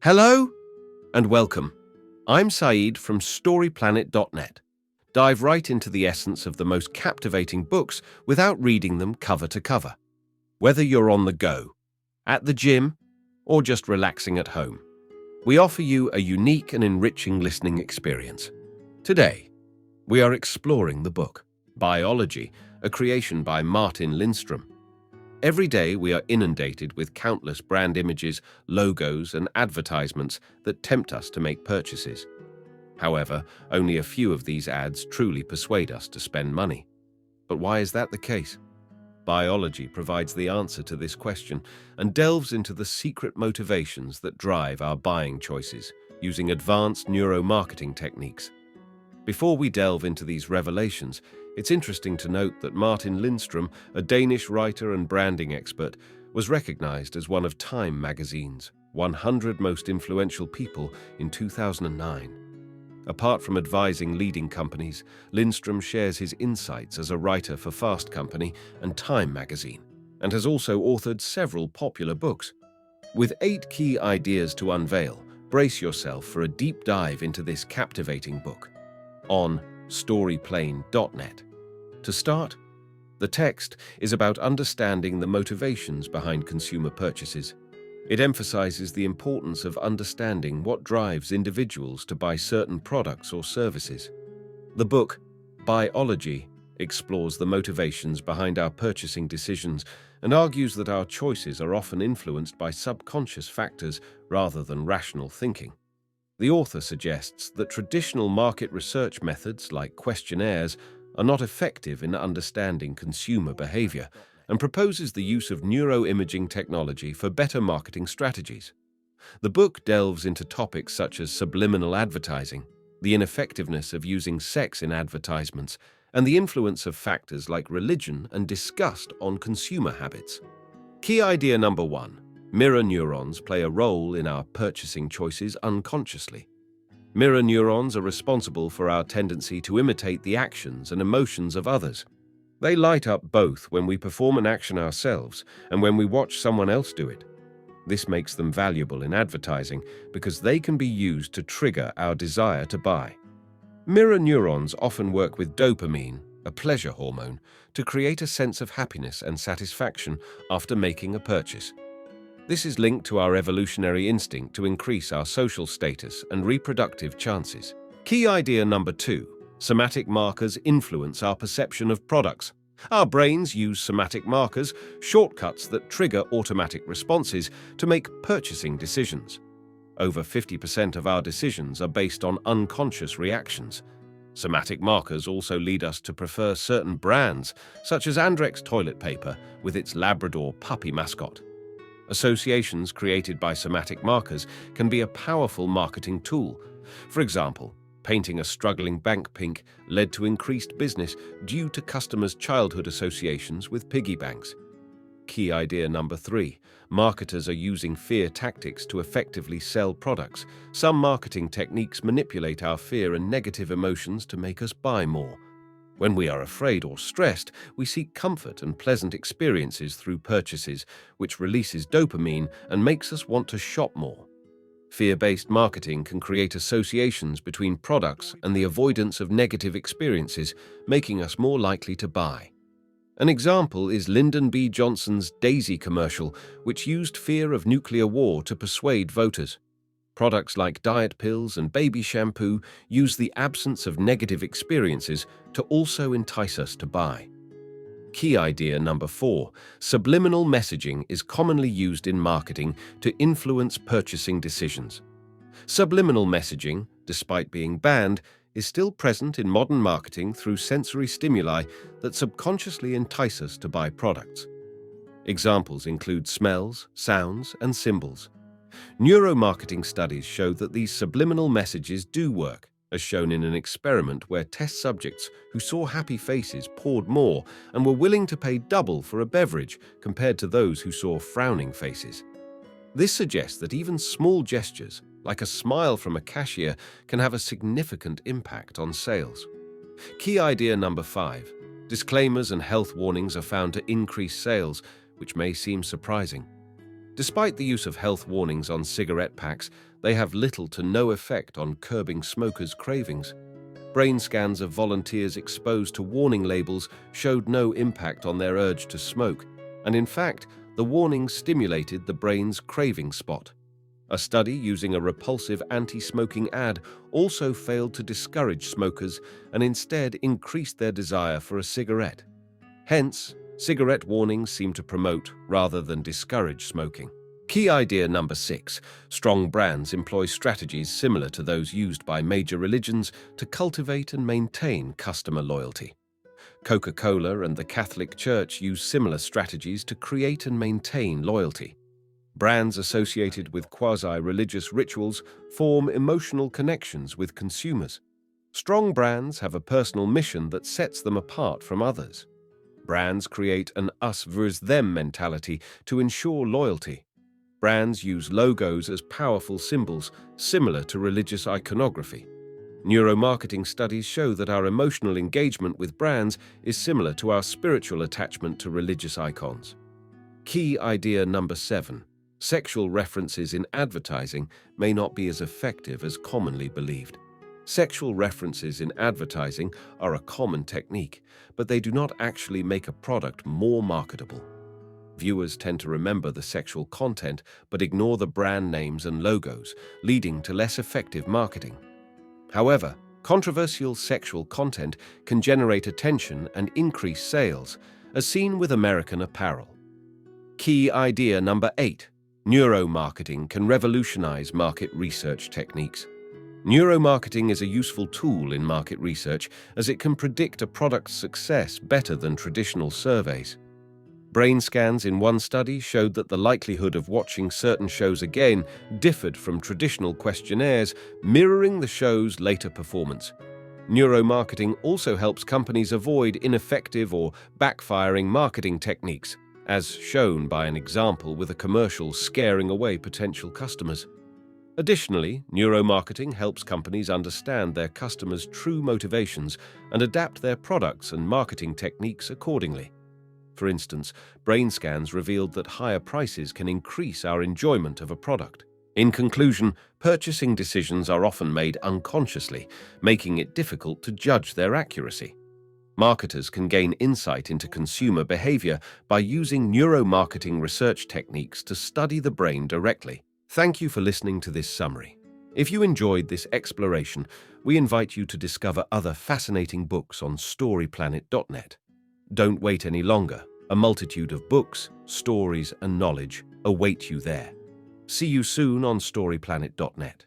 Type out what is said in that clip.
Hello and welcome. I'm Saeed from StoryPlanet.net. Dive right into the essence of the most captivating books without reading them cover to cover. Whether you're on the go, at the gym, or just relaxing at home, we offer you a unique and enriching listening experience. Today, we are exploring the book, Buyology, a creation by Martin Lindstrom. Every day we are inundated with countless brand images, logos, and advertisements that tempt us to make purchases. However, only a few of these ads truly persuade us to spend money. But why is that the case? Buyology provides the answer to this question and delves into the secret motivations that drive our buying choices using advanced neuromarketing techniques. Before we delve into these revelations, it's interesting to note that Martin Lindstrom, a Danish writer and branding expert, was recognized as one of Time magazine's 100 most influential people in 2009. Apart from advising leading companies, Lindstrom shares his insights as a writer for Fast Company and Time magazine, and has also authored several popular books. With 8 key ideas to unveil, brace yourself for a deep dive into this captivating book on StoryPlanet.net. To start, the text is about understanding the motivations behind consumer purchases. It emphasizes the importance of understanding what drives individuals to buy certain products or services. The book, Buyology, explores the motivations behind our purchasing decisions and argues that our choices are often influenced by subconscious factors rather than rational thinking. The author suggests that traditional market research methods like questionnaires are not effective in understanding consumer behavior and proposes the use of neuroimaging technology for better marketing strategies. The book delves into topics such as subliminal advertising, the ineffectiveness of using sex in advertisements, and the influence of factors like religion and disgust on consumer habits. Key idea number 1. Mirror neurons play a role in our purchasing choices unconsciously. Mirror neurons are responsible for our tendency to imitate the actions and emotions of others. They light up both when we perform an action ourselves and when we watch someone else do it. This makes them valuable in advertising because they can be used to trigger our desire to buy. Mirror neurons often work with dopamine, a pleasure hormone, to create a sense of happiness and satisfaction after making a purchase. This is linked to our evolutionary instinct to increase our social status and reproductive chances. Key idea number 2. Somatic markers influence our perception of products. Our brains use somatic markers, shortcuts that trigger automatic responses to make purchasing decisions. Over 50% of our decisions are based on unconscious reactions. Somatic markers also lead us to prefer certain brands, such as Andrex toilet paper with its Labrador puppy mascot. Associations created by somatic markers can be a powerful marketing tool. For example, painting a struggling bank pink led to increased business due to customers' childhood associations with piggy banks. Key idea number 3. Marketers are using fear tactics to effectively sell products. Some marketing techniques manipulate our fear and negative emotions to make us buy more. When we are afraid or stressed, we seek comfort and pleasant experiences through purchases, which releases dopamine and makes us want to shop more. Fear-based marketing can create associations between products and the avoidance of negative experiences, making us more likely to buy. An example is Lyndon B. Johnson's Daisy commercial, which used fear of nuclear war to persuade voters. Products like diet pills and baby shampoo use the absence of negative experiences to also entice us to buy. Key idea number 4. Subliminal messaging is commonly used in marketing to influence purchasing decisions. Subliminal messaging, despite being banned, is still present in modern marketing through sensory stimuli that subconsciously entice us to buy products. Examples include smells, sounds, and symbols. Neuromarketing studies show that these subliminal messages do work, as shown in an experiment where test subjects who saw happy faces poured more and were willing to pay double for a beverage compared to those who saw frowning faces. This suggests that even small gestures, like a smile from a cashier, can have a significant impact on sales. Key idea number 5. Disclaimers and health warnings are found to increase sales, which may seem surprising. Despite the use of health warnings on cigarette packs, they have little to no effect on curbing smokers' cravings. Brain scans of volunteers exposed to warning labels showed no impact on their urge to smoke, and in fact, the warnings stimulated the brain's craving spot. A study using a repulsive anti-smoking ad also failed to discourage smokers and instead increased their desire for a cigarette. Hence, cigarette warnings seem to promote rather than discourage smoking. Key idea number 6. Strong brands employ strategies similar to those used by major religions to cultivate and maintain customer loyalty. Coca-Cola and the Catholic Church use similar strategies to create and maintain loyalty. Brands associated with quasi-religious rituals form emotional connections with consumers. Strong brands have a personal mission that sets them apart from others. Brands create an us versus them mentality to ensure loyalty. Brands use logos as powerful symbols, similar to religious iconography. Neuromarketing studies show that our emotional engagement with brands is similar to our spiritual attachment to religious icons. Key idea number 7. Sexual references in advertising may not be as effective as commonly believed. Sexual references in advertising are a common technique, but they do not actually make a product more marketable. Viewers tend to remember the sexual content but ignore the brand names and logos, leading to less effective marketing. However, controversial sexual content can generate attention and increase sales, as seen with American Apparel. Key idea number 8. Neuromarketing can revolutionize market research techniques. Neuromarketing is a useful tool in market research as it can predict a product's success better than traditional surveys. Brain scans in one study showed that the likelihood of watching certain shows again differed from traditional questionnaires, mirroring the show's later performance. Neuromarketing also helps companies avoid ineffective or backfiring marketing techniques, as shown by an example with a commercial scaring away potential customers. Additionally, neuromarketing helps companies understand their customers' true motivations and adapt their products and marketing techniques accordingly. For instance, brain scans revealed that higher prices can increase our enjoyment of a product. In conclusion, purchasing decisions are often made unconsciously, making it difficult to judge their accuracy. Marketers can gain insight into consumer behavior by using neuromarketing research techniques to study the brain directly. Thank you for listening to this summary. If you enjoyed this exploration, we invite you to discover other fascinating books on storyplanet.net. Don't wait any longer. A multitude of books, stories, and knowledge await you there. See you soon on storyplanet.net.